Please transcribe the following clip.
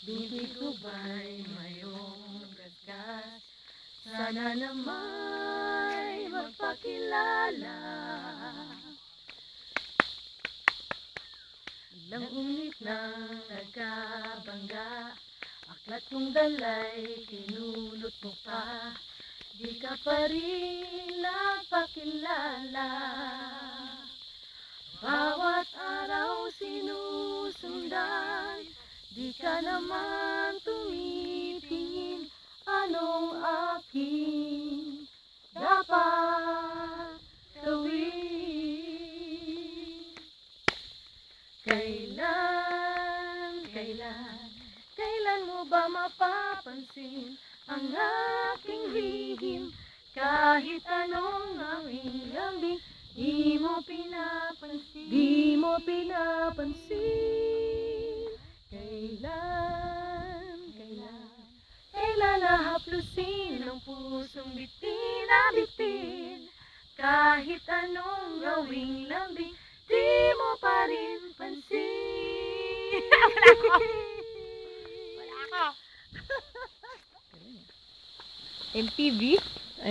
Bibig ko ba'y mayroong gasgas? Sana nama'y magpakilala. Ilang unit ng nagkabangga, aklat kong dalay, kinulot mo pa. Di ka pa rin napakilala. Bawat araw sinusundan, di ka naman tumitingin. Anong aking dapat gawin? Kailan mo ba mapapansin ang aking lihim? Kahit anong gawing lambing, di mo pinapansin. Kailan nahaplusin ang pusong bitin na bitin? Kahit anong gawing lambing, di mo pa rin pansin. MTV?